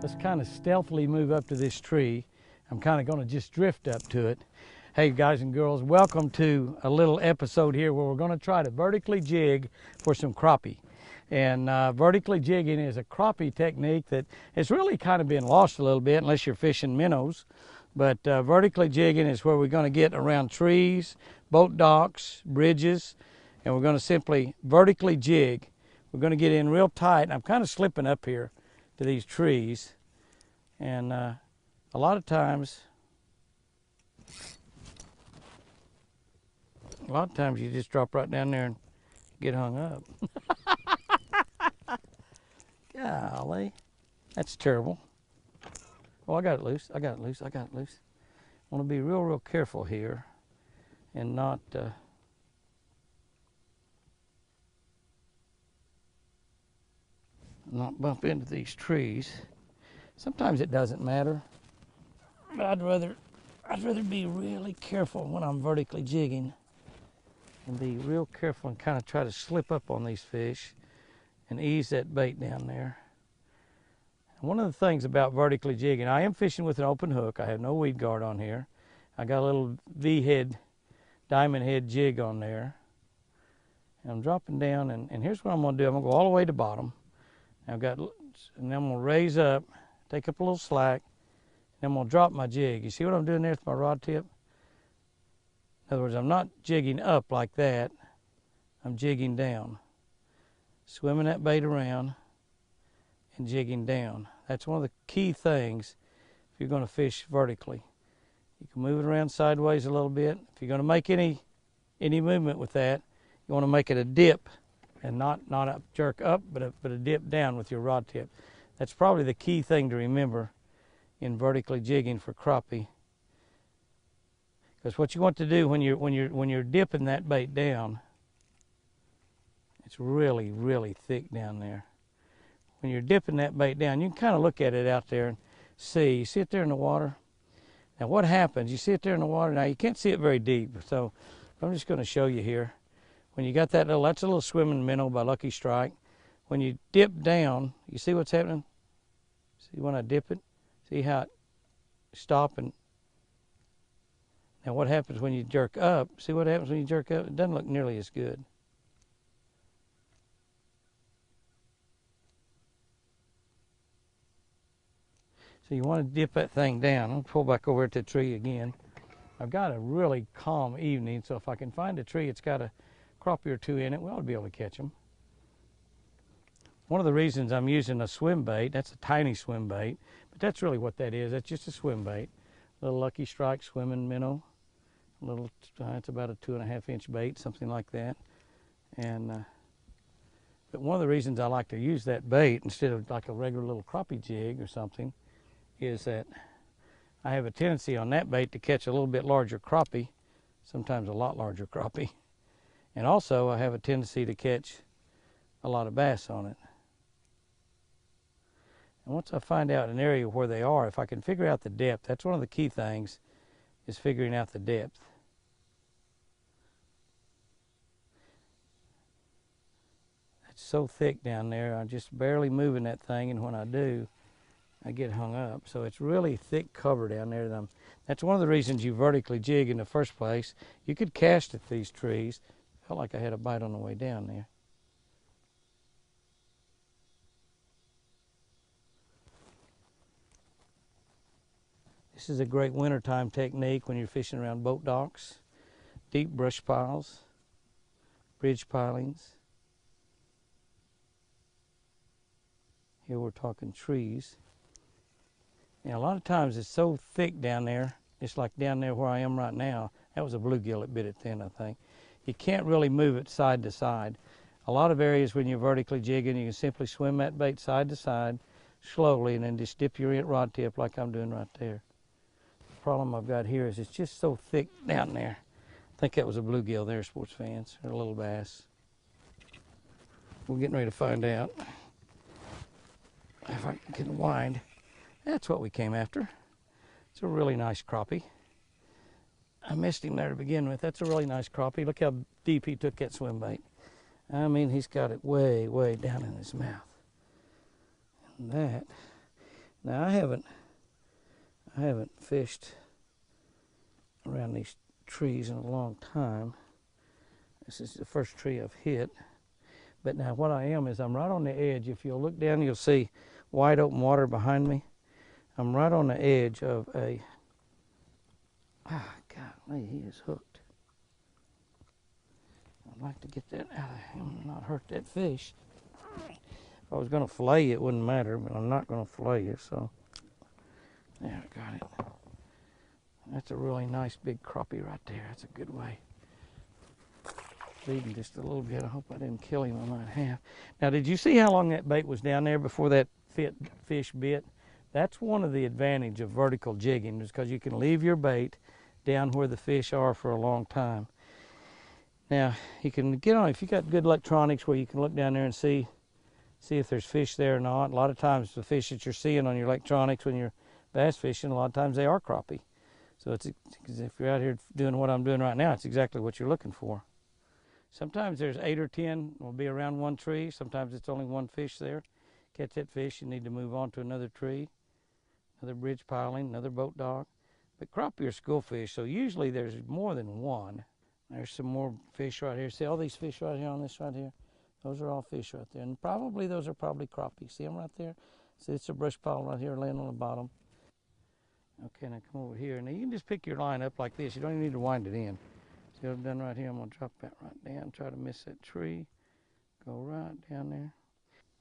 Let's kind of stealthily move up to this tree. I'm kind of going to just drift up to it. Hey guys and girls, welcome to a little episode here where we're going to try to vertically jig for some crappie. And vertically jigging is a crappie technique that has really kind of been lost a little bit unless you're fishing minnows. But vertically jigging is where we're going to get around trees, boat docks, bridges, and we're going to simply vertically jig. We're going to get in real tight. I'm kind of slipping up here to these trees, and a lot of times you just drop right down there and get hung up. Golly, that's terrible. Oh, I got it loose. I got it loose. I got it loose. I want to be real careful here and not bump into these trees. Sometimes it doesn't matter, but I'd rather be really careful when I'm vertically jigging and be real careful and kind of try to slip up on these fish and ease that bait down there. And one of the things about vertically jigging, I am fishing with an open hook. I have no weed guard on here. I got a little V-head, diamond head jig on there. And I'm dropping down, and here's what I'm going to do. I'm going to go all the way to bottom. And then I'm going to raise up, take up a little slack, and I'm going to drop my jig. You see what I'm doing there with my rod tip? In other words, I'm not jigging up like that. I'm jigging down. Swimming that bait around and jigging down. That's one of the key things if you're going to fish vertically. You can move it around sideways a little bit. If you're going to make any movement with that, you want to make it a dip and not a jerk up, but a dip down with your rod tip. That's probably the key thing to remember in vertically jigging for crappie. Because what you want to do when you're dipping that bait down, it's really thick down there. When you're dipping that bait down, you can kind of look at it out there and see. You see it there in the water? Now what happens, you see it there in the water, now you can't see it very deep, so I'm just going to show you here. When you got that's a little swimming minnow by Lucky Strike. When you dip down, you see what's happening? See when I dip it? See how it stops? And now what happens when you jerk up? See what happens when you jerk up? It doesn't look nearly as good. So you want to dip that thing down. I'll pull back over to the tree again. I've got a really calm evening, so if I can find a tree, it's got a crappie or two in it, we ought to be able to catch them. One of the reasons I'm using a swim bait, that's a tiny swim bait, but that's really what that is. That's just a swim bait. Little Lucky Strike swimming minnow. It's about a 2.5 inch bait, something like that. And but one of the reasons I like to use that bait instead of like a regular little crappie jig or something is that I have a tendency on that bait to catch a little bit larger crappie, sometimes a lot larger crappie. And also I have a tendency to catch a lot of bass on it. And once I find out an area where they are, if I can figure out the depth, that's one of the key things, is figuring out the depth. It's so thick down there, I'm just barely moving that thing, and when I do, I get hung up. So it's really thick cover down there. That's one of the reasons you vertically jig in the first place. You could cast at these trees. Felt like I had a bite on the way down there. This is a great wintertime technique when you're fishing around boat docks, deep brush piles, bridge pilings. Here we're talking trees. And a lot of times it's so thick down there, it's like down there where I am right now. That was a bluegill that bit it then, I think. You can't really move it side to side. A lot of areas when you're vertically jigging, you can simply swim that bait side to side slowly and then just dip your rod tip like I'm doing right there. The problem I've got here is it's just so thick down there. I think that was a bluegill there, sports fans, or a little bass. We're getting ready to find out if I can wind. That's what we came after. It's a really nice crappie. I missed him there to begin with. That's a really nice crappie. Look how deep he took that swim bait. I mean, he's got it way down in his mouth. And Now I haven't fished around these trees in a long time. This is the first tree I've hit. But now what I am is I'm right on the edge. If you'll look down, you'll see wide open water behind me. I'm right on the edge of a, golly, he is hooked. I'd like to get that out of him and not hurt that fish. If I was going to fillet you, it wouldn't matter, but I'm not going to fillet you, so. There, I got it. That's a really nice big crappie right there. That's a good way. Bleeding just a little bit. I hope I didn't kill him. I might have. Now, did you see how long that bait was down there before that fish bit? That's one of the advantages of vertical jigging, is because you can leave your bait down where the fish are for a long time. Now, you can get on, if you got good electronics where you can look down there and see if there's fish there or not. A lot of times the fish that you're seeing on your electronics when you're bass fishing, a lot of times they are crappie. So it's, if you're out here doing what I'm doing right now, it's exactly what you're looking for. Sometimes there's 8 or 10 will be around one tree. Sometimes it's only one fish there. Catch that fish, you need to move on to another tree, another bridge piling, another boat dog. But crappie are schoolfish, so usually there's more than one. There's some more fish right here. See all these fish right here on this right here? Those are all fish right there. And probably those are probably crappie. See them right there? See, it's a brush pile right here laying on the bottom. Okay, now come over here. Now you can just pick your line up like this. You don't even need to wind it in. See what I've done right here? I'm going to drop that right down. Try to miss that tree. Go right down there.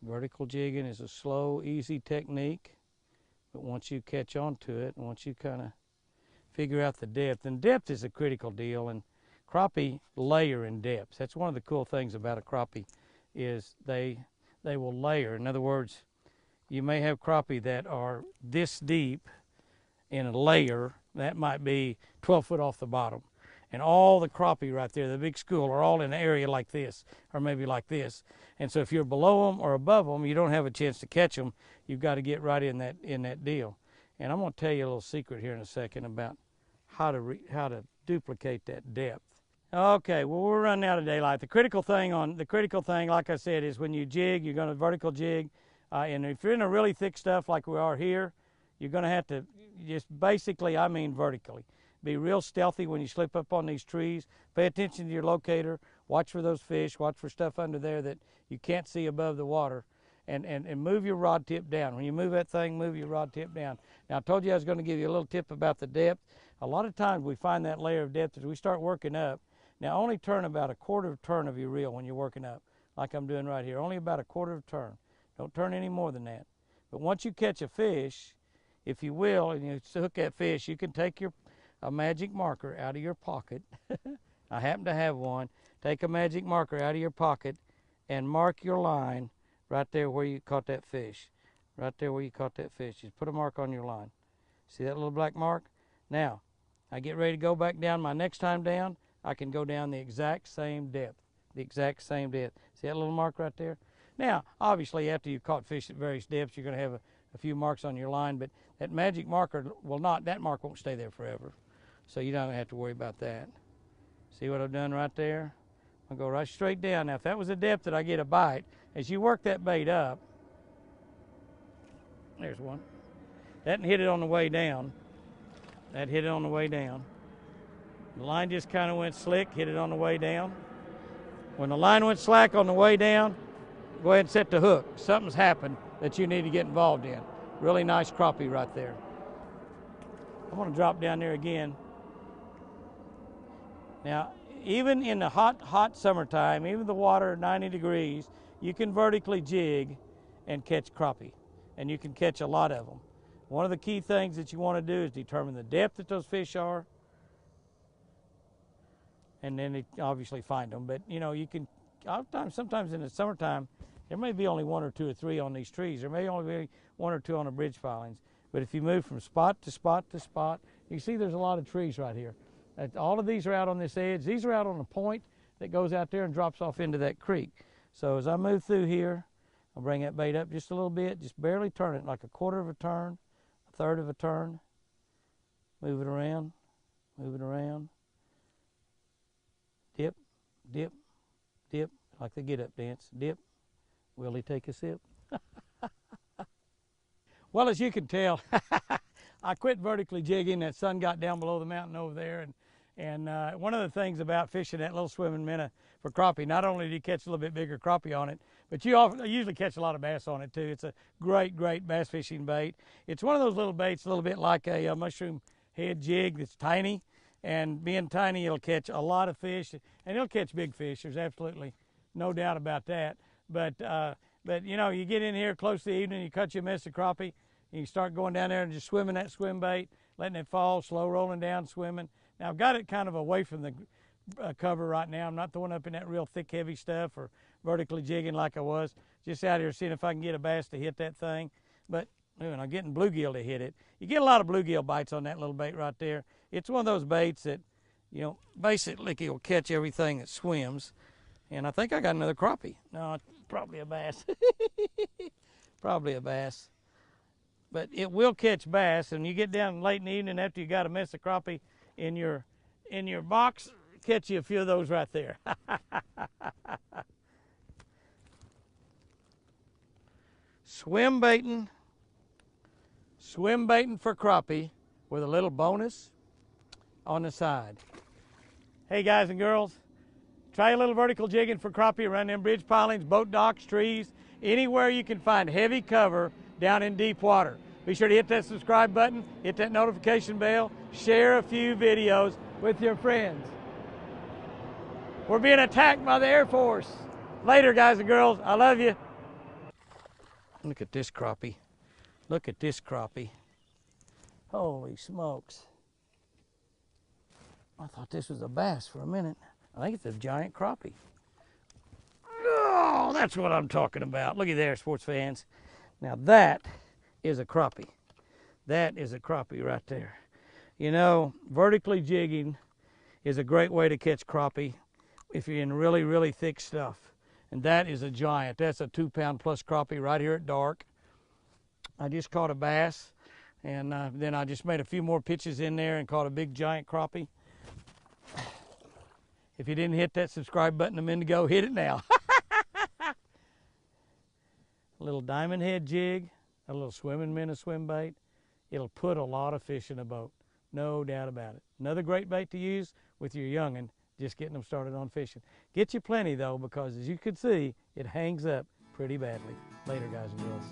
Vertical jigging is a slow, easy technique. But once you catch on to it, and once you kind of figure out the depth, and depth is a critical deal, and crappie layer in depth. That's one of the cool things about a crappie is they will layer. In other words, you may have crappie that are this deep in a layer that might be 12 foot off the bottom. And all the crappie right there, the big school, are all in an area like this, or maybe like this. And so if you're below them or above them, you don't have a chance to catch them. You've got to get right in that deal. And I'm going to tell you a little secret here in a second about how to duplicate that depth. Okay, well, we're running out of daylight. The critical thing, like I said, is when you jig, you're going to vertical jig. And if you're in a really thick stuff like we are here, you're going to have to just basically, I mean vertically. Be real stealthy when you slip up on these trees. Pay attention to your locator. Watch for those fish. Watch for stuff under there that you can't see above the water. And move your rod tip down. When you move that thing, move your rod tip down. Now, I told you I was going to give you a little tip about the depth. A lot of times we find that layer of depth as we start working up. Now, only turn about a quarter of a turn of your reel when you're working up, like I'm doing right here. Only about a quarter of a turn. Don't turn any more than that. But once you catch a fish, if you will, and you hook that fish, you can take a magic marker out of your pocket. I happen to have one. Take a magic marker out of your pocket and mark your line right there where you caught that fish. Right there where you caught that fish. Just put a mark on your line. See that little black mark? Now, I get ready to go back down. My next time down, I can go down the exact same depth. The exact same depth. See that little mark right there? Now, obviously, after you've caught fish at various depths, you're going to have a few marks on your line, but that magic marker will not, that mark won't stay there forever. So you don't have to worry about that. See what I've done right there? I'll go right straight down. Now, if that was the depth that I get a bite, as you work that bait up, there's one. That hit it on the way down. That hit it on the way down. The line just kind of went slick, hit it on the way down. When the line went slack on the way down, go ahead and set the hook. Something's happened that you need to get involved in. Really nice crappie right there. I'm going to drop down there again. Now, even in the hot summertime, even the water at 90 degrees, you can vertically jig and catch crappie, and you can catch a lot of them. One of the key things that you want to do is determine the depth that those fish are, and then obviously find them. But you know, you can, sometimes in the summertime, there may be only 1 or 2 or 3 on these trees. There may only be 1 or 2 on the bridge pilings. But if you move from spot to spot to spot, you see there's a lot of trees right here. All of these are out on this edge. These are out on a point that goes out there and drops off into that creek. So as I move through here, I'll bring that bait up just a little bit, just barely turn it, like a quarter of a turn, a third of a turn. Move it around, move it around. Dip, dip, dip, like the get-up dance. Dip, will he take a sip? Well, as you can tell, I quit vertically jigging. That sun got down below the mountain over there, and one of the things about fishing that little swimming minnow for crappie, not only do you catch a little bit bigger crappie on it, but you usually catch a lot of bass on it too. It's a great bass fishing bait. It's one of those little baits, a little bit like a mushroom head jig that's tiny, and being tiny, it'll catch a lot of fish, and it'll catch big fish. There's absolutely no doubt about that. But you know, you get in here close to the evening, you catch you a mess of crappie, and you start going down there and just swimming that swim bait, letting it fall, slow rolling down, swimming. Now I've got it kind of away from the cover right now. I'm not throwing up in that real thick, heavy stuff or vertically jigging like I was. Just out here seeing if I can get a bass to hit that thing. But I'm getting bluegill to hit it. You get a lot of bluegill bites on that little bait right there. It's one of those baits that, you know, basically will catch everything that swims. And I think I got another crappie. No, it's probably a bass. Probably a bass. But it will catch bass, and you get down late in the evening after you got a mess of crappie in your box, catch you a few of those right there. Swim baiting for crappie with a little bonus on the side. Hey guys and girls, try a little vertical jigging for crappie around them bridge pilings, boat docks, trees, anywhere you can find heavy cover down in deep water. Be sure to hit that subscribe button, hit that notification bell, share a few videos with your friends. We're being attacked by the Air Force. Later, guys and girls. I love you. Look at this crappie. Look at this crappie. Holy smokes. I thought this was a bass for a minute. I think it's a giant crappie. Oh, that's what I'm talking about. Looky there, sports fans. Now that is a crappie. That is a crappie right there. You know, vertically jigging is a great way to catch crappie if you're in really thick stuff. And that is a giant. That's a 2-pound plus crappie right here at dark. I just caught a bass, and then I just made a few more pitches in there and caught a big giant crappie. If you didn't hit that subscribe button a minute ago, hit it now. A little diamond head jig, a little swimming minnow swim bait. It'll put a lot of fish in a boat, no doubt about it. Another great bait to use with your young'un, just getting them started on fishing. Get you plenty though, because as you can see, it hangs up pretty badly. Later, guys and girls.